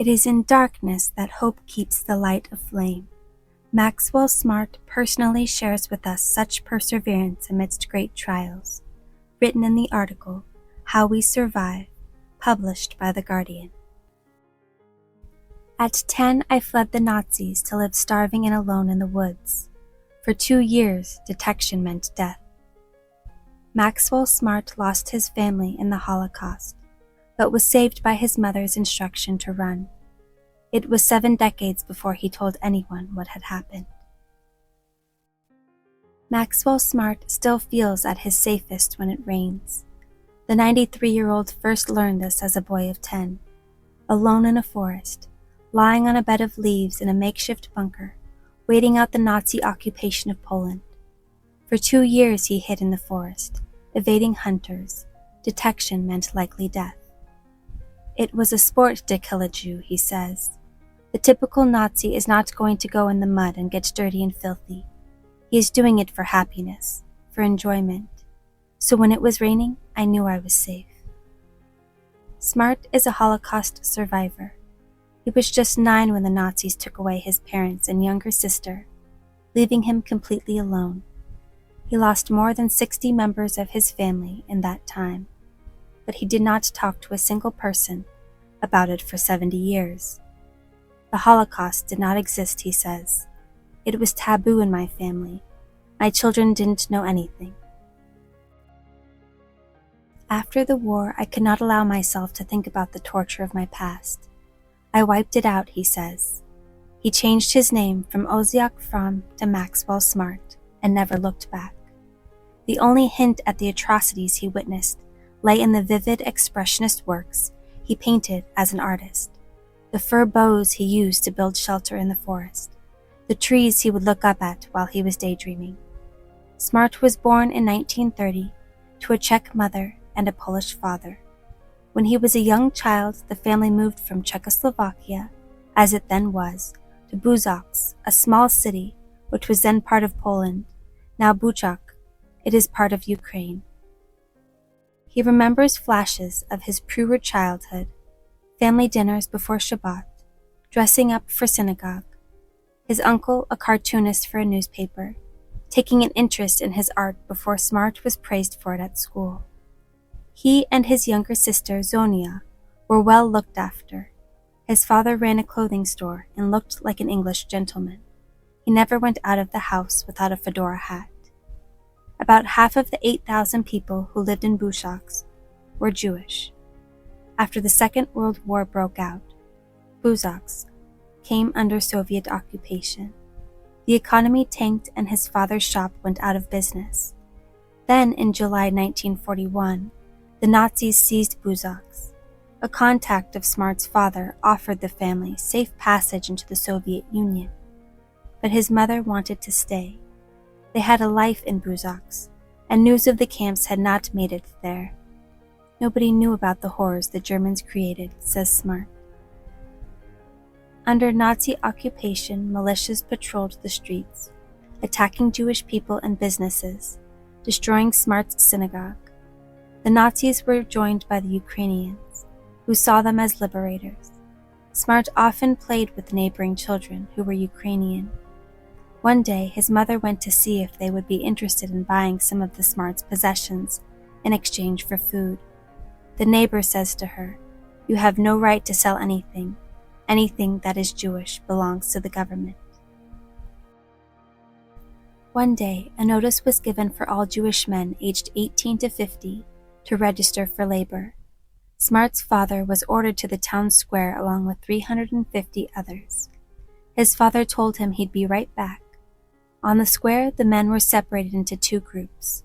It is in darkness that hope keeps the light aflame. Maxwell Smart personally shares with us such perseverance amidst great trials, written in the article, How We Survive, published by The Guardian. At 10, I fled the Nazis to live starving and alone in the woods. For 2 years, detection meant death. Maxwell Smart lost his family in the Holocaust, but was saved by his mother's instruction to run. It was 7 decades before he told anyone what had happened. Maxwell Smart still feels at his safest when it rains. The 93-year-old first learned this as a boy of 10, alone in a forest, lying on a bed of leaves in a makeshift bunker, waiting out the Nazi occupation of Poland. For 2 years he hid in the forest, evading hunters. Detection meant likely death. It was a sport to kill a Jew, he says. The typical Nazi is not going to go in the mud and get dirty and filthy. He is doing it for happiness, for enjoyment. So when it was raining, I knew I was safe. Smart is a Holocaust survivor. He was just 9 when the Nazis took away his parents and younger sister, leaving him completely alone. He lost more than 60 members of his family in that time, but he did not talk to a single person about it for 70 years. The Holocaust did not exist, he says. It was taboo in my family. My children didn't know anything. After the war, I could not allow myself to think about the torture of my past. I wiped it out, he says. He changed his name from Ozyak Fromm to Maxwell Smart and never looked back. The only hint at the atrocities he witnessed lay in the vivid expressionist works he painted as an artist, the fir boughs he used to build shelter in the forest, the trees he would look up at while he was daydreaming. Smart was born in 1930 to a Czech mother and a Polish father. When he was a young child, the family moved from Czechoslovakia, as it then was, to Buzoks, a small city which was then part of Poland, now Buchok. It is part of Ukraine. He remembers flashes of his pre-war childhood, family dinners before Shabbat, dressing up for synagogue, his uncle a cartoonist for a newspaper, taking an interest in his art before Smart was praised for it at school. He and his younger sister, Zonia, were well looked after. His father ran a clothing store and looked like an English gentleman. He never went out of the house without a fedora hat. About half of the 8,000 people who lived in Buzoks were Jewish. After the Second World War broke out, Buzoks came under Soviet occupation. The economy tanked and his father's shop went out of business. Then, in July 1941, the Nazis seized Buzoks. A contact of Smart's father offered the family safe passage into the Soviet Union, but his mother wanted to stay. They had a life in Buzoks, and news of the camps had not made it there. Nobody knew about the horrors the Germans created, says Smart. Under Nazi occupation, militias patrolled the streets, attacking Jewish people and businesses, destroying Smart's synagogue. The Nazis were joined by the Ukrainians, who saw them as liberators. Smart often played with neighboring children who were Ukrainian. One day, his mother went to see if they would be interested in buying some of the Smart's possessions in exchange for food. The neighbor says to her, "You have no right to sell anything. Anything that is Jewish belongs to the government." One day, a notice was given for all Jewish men aged 18 to 50 to register for labor. Smart's father was ordered to the town square along with 350 others. His father told him he'd be right back. On the square, the men were separated into 2 groups,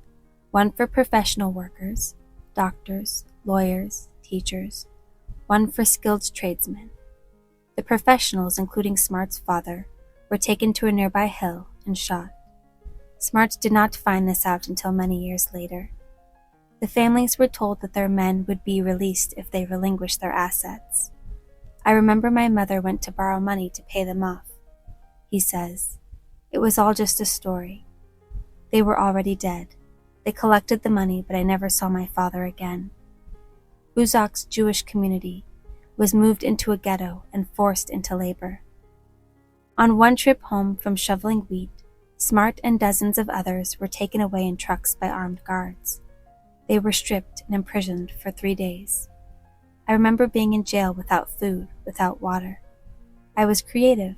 one for professional workers, doctors, lawyers, teachers, one for skilled tradesmen. The professionals, including Smart's father, were taken to a nearby hill and shot. Smart did not find this out until many years later. The families were told that their men would be released if they relinquished their assets. "I remember my mother went to borrow money to pay them off," he says. "It was all just a story. They were already dead. They collected the money, but I never saw my father again." Buzok's Jewish community was moved into a ghetto and forced into labor. On one trip home from shoveling wheat, Smart and dozens of others were taken away in trucks by armed guards. They were stripped and imprisoned for 3 days. I remember being in jail without food, without water. I was creative.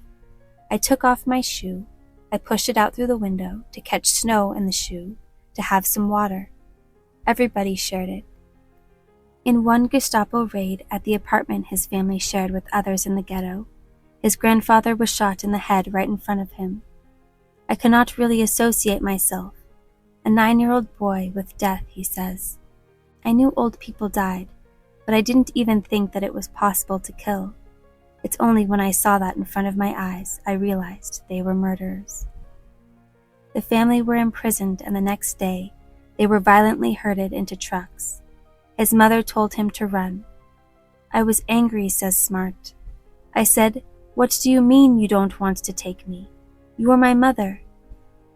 I took off my shoe. I pushed it out through the window to catch snow in the shoe, to have some water. Everybody shared it. In one Gestapo raid at the apartment his family shared with others in the ghetto, his grandfather was shot in the head right in front of him. I cannot really associate myself, a 9-year-old boy, with death, he says. I knew old people died, but I didn't even think that it was possible to kill. It's only when I saw that in front of my eyes I realized they were murderers. The family were imprisoned, and the next day they were violently herded into trucks. His mother told him to run. I was angry, says Smart. I said, "What do you mean you don't want to take me? You are my mother."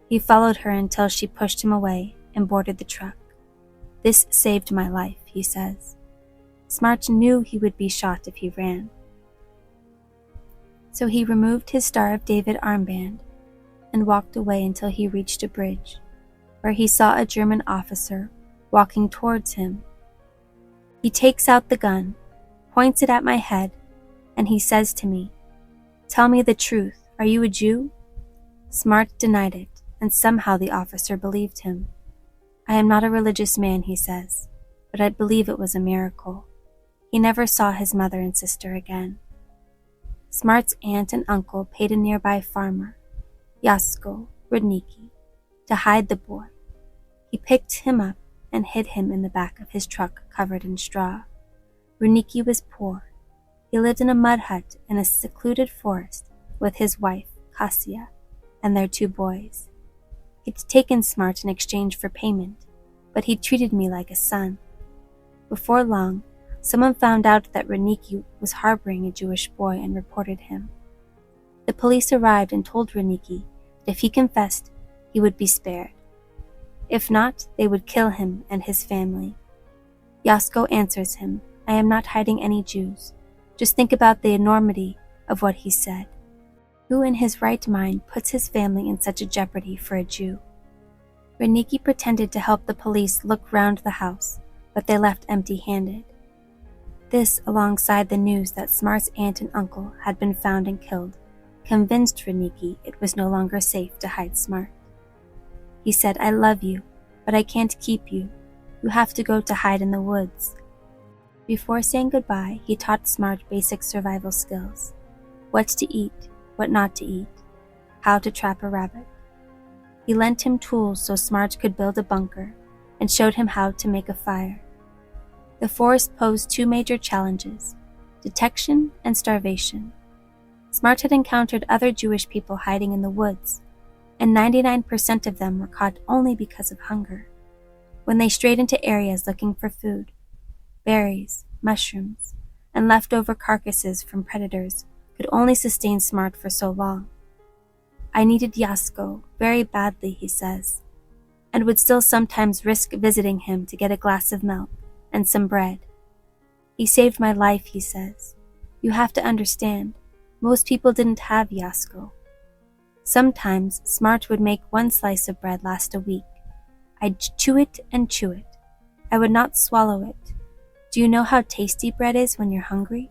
He followed her until she pushed him away and boarded the truck. This saved my life, he says. Smart knew he would be shot if he ran. So he removed his Star of David armband and walked away until he reached a bridge, where he saw a German officer walking towards him. He takes out the gun, points it at my head, and he says to me, "Tell me the truth, are you a Jew?" Smart denied it, and somehow the officer believed him. I am not a religious man, he says, but I believe it was a miracle. He never saw his mother and sister again. Smart's aunt and uncle paid a nearby farmer, Jasko Rudnicki, to hide the boy. He picked him up and hid him in the back of his truck covered in straw. Rudnicki was poor. He lived in a mud hut in a secluded forest with his wife, Kasia, and their 2 boys. He'd taken Smart in exchange for payment, but he treated me like a son. Before long, someone found out that Rudnicki was harboring a Jewish boy and reported him. The police arrived and told Rudnicki that if he confessed, he would be spared. If not, they would kill him and his family. Jasko answers him, "I am not hiding any Jews. Just think about the enormity of what he said. Who in his right mind puts his family in such a jeopardy for a Jew?" Rudnicki pretended to help the police look round the house, but they left empty-handed. This, alongside the news that Smart's aunt and uncle had been found and killed, convinced Rudnicki it was no longer safe to hide Smart. He said, "I love you, but I can't keep you. You have to go to hide in the woods." Before saying goodbye, he taught Smart basic survival skills: what to eat, what not to eat, how to trap a rabbit. He lent him tools so Smart could build a bunker and showed him how to make a fire. The forest posed 2 major challenges: detection and starvation. Smart had encountered other Jewish people hiding in the woods, and 99% of them were caught only because of hunger. When they strayed into areas looking for food, berries, mushrooms, and leftover carcasses from predators could only sustain Smart for so long. I needed Jasko very badly, he says, and would still sometimes risk visiting him to get a glass of milk and some bread. He saved my life, he says. You have to understand, most people didn't have Jasko. Sometimes Smart would make 1 slice of bread last a week. I'd chew it and chew it. I would not swallow it. Do you know how tasty bread is when you're hungry?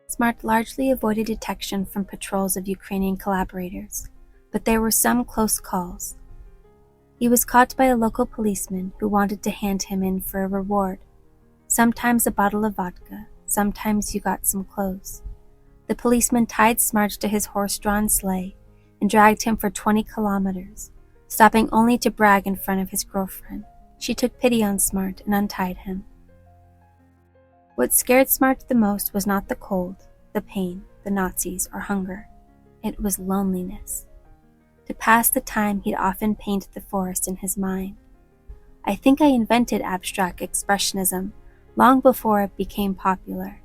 Smart largely avoided detection from patrols of Ukrainian collaborators, but there were some close calls. He was caught by a local policeman who wanted to hand him in for a reward. Sometimes a bottle of vodka, sometimes you got some clothes. The policeman tied Smart to his horse-drawn sleigh and dragged him for 20 kilometers, stopping only to brag in front of his girlfriend. She took pity on Smart and untied him. What scared Smart the most was not the cold, the pain, the Nazis, or hunger. It was loneliness. To pass the time, he'd often paint the forest in his mind. I think I invented abstract expressionism long before it became popular.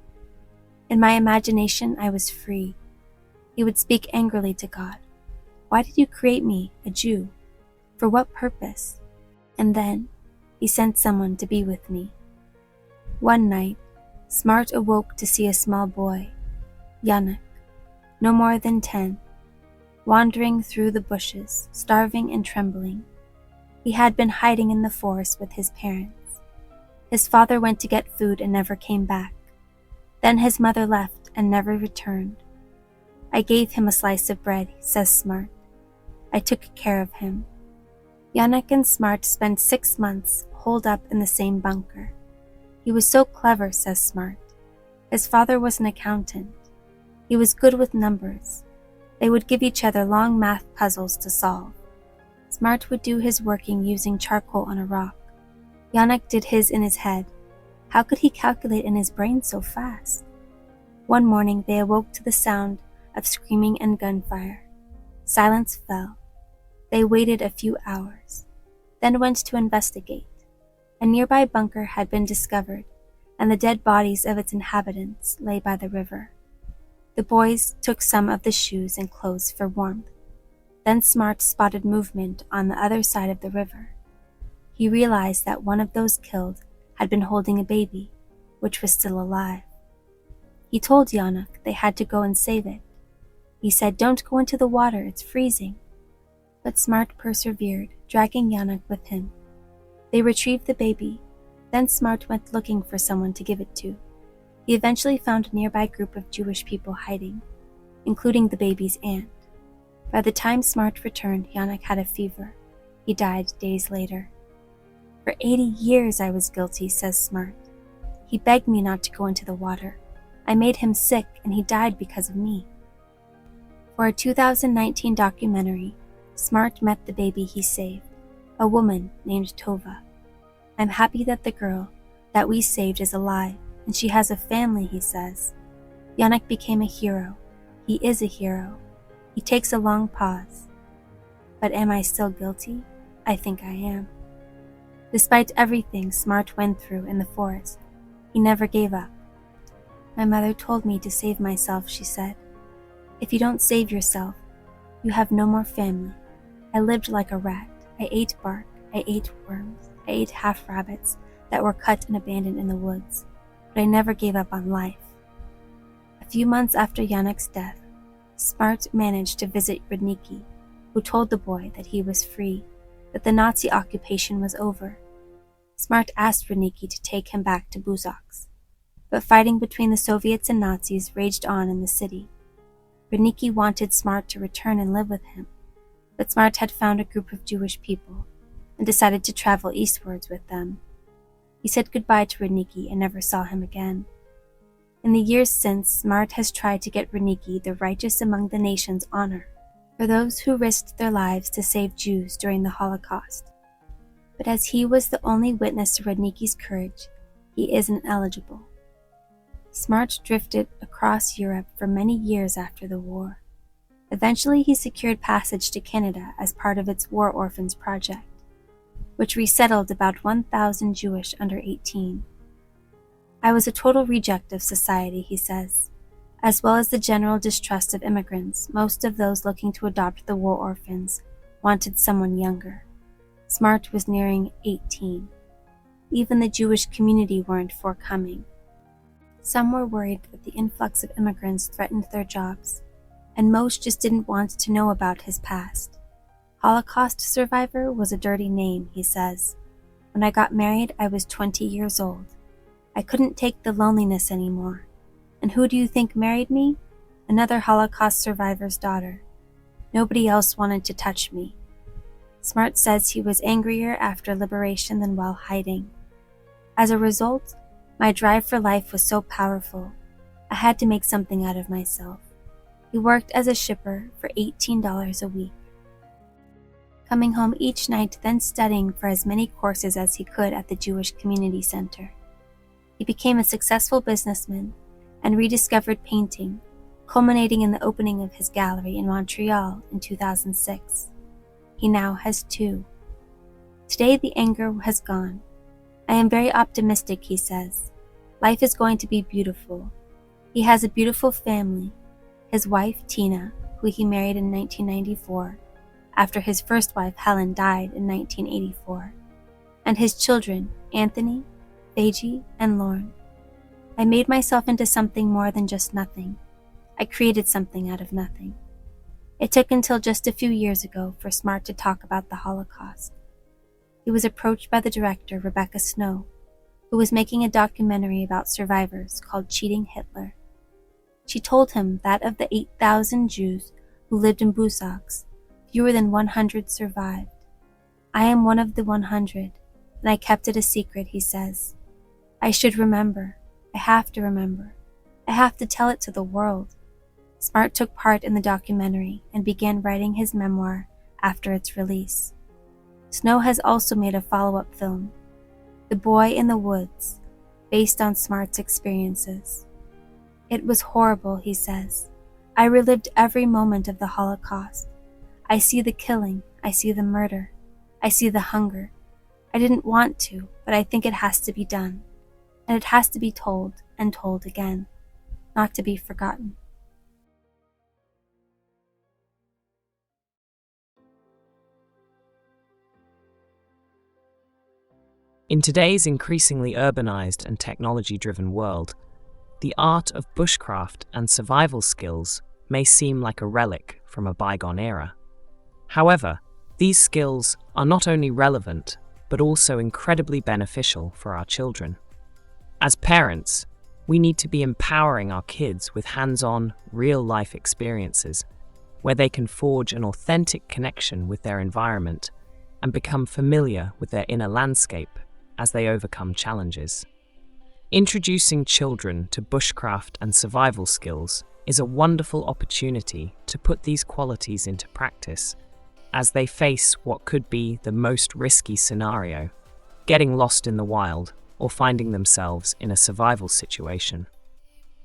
In my imagination, I was free. He would speak angrily to God. Why did you create me, a Jew? For what purpose? And then, he sent someone to be with me. One night, Smart awoke to see a small boy, Yannick, no more than 10, wandering through the bushes, starving and trembling. He had been hiding in the forest with his parents. His father went to get food and never came back. Then his mother left and never returned. I gave him a slice of bread, says Smart. I took care of him. Yannick and Smart spent 6 months holed up in the same bunker. He was so clever, says Smart. His father was an accountant. He was good with numbers. They would give each other long math puzzles to solve. Smart would do his working using charcoal on a rock. Yannick did his in his head. How could he calculate in his brain so fast? One morning they awoke to the sound of screaming and gunfire. Silence fell. They waited a few hours, then went to investigate. A nearby bunker had been discovered, and the dead bodies of its inhabitants lay by the river. The boys took some of the shoes and clothes for warmth. Then Smart spotted movement on the other side of the river. He realized that one of those killed had been holding a baby, which was still alive. He told Yannick they had to go and save it. He said, "Don't go into the water, it's freezing." But Smart persevered, dragging Yannick with him. They retrieved the baby. Then Smart went looking for someone to give it to. He eventually found a nearby group of Jewish people hiding, including the baby's aunt. By the time Smart returned, Yannick had a fever. He died days later. For 80 years I was guilty, says Smart. He begged me not to go into the water. I made him sick, and he died because of me. For a 2019 documentary, Smart met the baby he saved, a woman named Tova. "I'm happy that the girl that we saved is alive, and she has a family," he says. Yannick became a hero. He is a hero. He takes a long pause. But am I still guilty? I think I am. Despite everything Smart went through in the forest, he never gave up. "My mother told me to save myself," she said. "If you don't save yourself, you have no more family. I lived like a rat. I ate bark. I ate worms. I ate half-rabbits that were cut and abandoned in the woods. But I never gave up on life." A few months after Yannick's death, Smart managed to visit Rudnicki, who told the boy that he was free, that the Nazi occupation was over. Smart asked Rudnicki to take him back to Buzok's, but fighting between the Soviets and Nazis raged on in the city. Rudnicki wanted Smart to return and live with him, but Smart had found a group of Jewish people and decided to travel eastwards with them. He said goodbye to Rudnicki and never saw him again. In the years since, Smart has tried to get Rudnicki the Righteous Among the Nations honor for those who risked their lives to save Jews during the Holocaust. But as he was the only witness to Rudnicki's courage, he isn't eligible. Smart drifted across Europe for many years after the war. Eventually, he secured passage to Canada as part of its War Orphans project, which resettled about 1,000 Jewish under 18. "I was a total reject of society," he says. As well as the general distrust of immigrants, most of those looking to adopt the war orphans wanted someone younger. Smart was nearing 18. Even the Jewish community weren't forthcoming. Some were worried that the influx of immigrants threatened their jobs, and most just didn't want to know about his past. Holocaust survivor was a dirty name, he says. "When I got married, I was 20 years old. I couldn't take the loneliness anymore. And who do you think married me? Another Holocaust survivor's daughter. Nobody else wanted to touch me." Smart says he was angrier after liberation than while hiding. "As a result, my drive for life was so powerful, I had to make something out of myself." He worked as a shipper for $18 a week, coming home each night, then studying for as many courses as he could at the Jewish Community Center. He became a successful businessman and rediscovered painting, culminating in the opening of his gallery in Montreal in 2006. He now has 2. Today the anger has gone. "I am very optimistic," he says. "Life is going to be beautiful." He has a beautiful family. His wife, Tina, who he married in 1994, after his first wife, Helen, died in 1984, and his children, Anthony, Feiji, and Lauren. I made myself into something more than just nothing. I created something out of nothing. It took until just a few years ago for Smart to talk about the Holocaust. He was approached by the director, Rebecca Snow, who was making a documentary about survivors called Cheating Hitler. She told him that of the 8,000 Jews who lived in Busaks, fewer than 100 survived. I am one of the 100, and I kept it a secret, he says. I should remember. I have to remember. I have to tell it to the world. Smart took part in the documentary and began writing his memoir after its release. Snow has also made a follow-up film, The Boy in the Woods, based on Smart's experiences. It was horrible, he says. I relived every moment of the Holocaust. I see the killing, I see the murder, I see the hunger. I didn't want to, but I think it has to be done. And it has to be told and told again, not to be forgotten. In today's increasingly urbanized and technology-driven world, the art of bushcraft and survival skills may seem like a relic from a bygone era. However, these skills are not only relevant, but also incredibly beneficial for our children. As parents, we need to be empowering our kids with hands-on, real-life experiences where they can forge an authentic connection with their environment and become familiar with their inner landscape as they overcome challenges. Introducing children to bushcraft and survival skills is a wonderful opportunity to put these qualities into practice as they face what could be the most risky scenario, getting lost in the wild or finding themselves in a survival situation.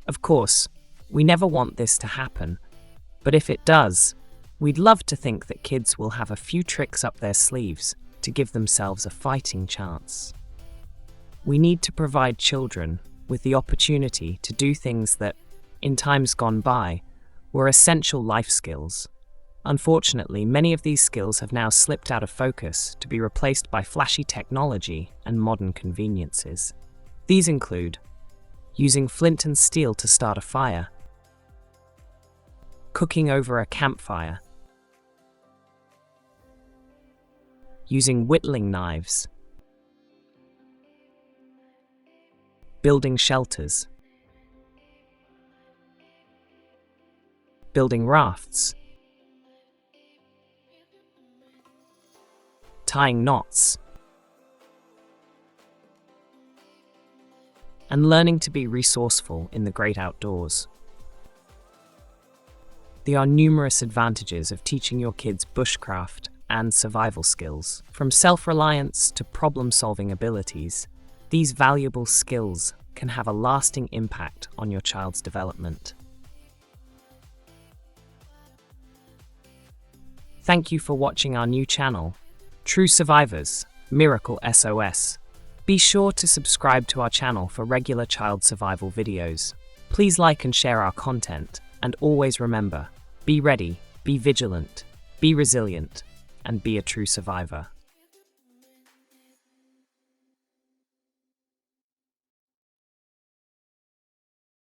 Of course, we never want this to happen, but if it does, we'd love to think that kids will have a few tricks up their sleeves to give themselves a fighting chance. We need to provide children with the opportunity to do things that, in times gone by, were essential life skills. Unfortunately, many of these skills have now slipped out of focus to be replaced by flashy technology and modern conveniences. These include using flint and steel to start a fire, cooking over a campfire, using whittling knives, building shelters, building rafts, tying knots, and learning to be resourceful in the great outdoors. There are numerous advantages of teaching your kids bushcraft and survival skills. From self-reliance to problem-solving abilities, these valuable skills can have a lasting impact on your child's development. Thank you for watching our new channel, True Survivors, Miracle SOS. Be sure to subscribe to our channel for regular child survival videos. Please like and share our content, and always remember, be ready, be vigilant, be resilient, and be a true survivor.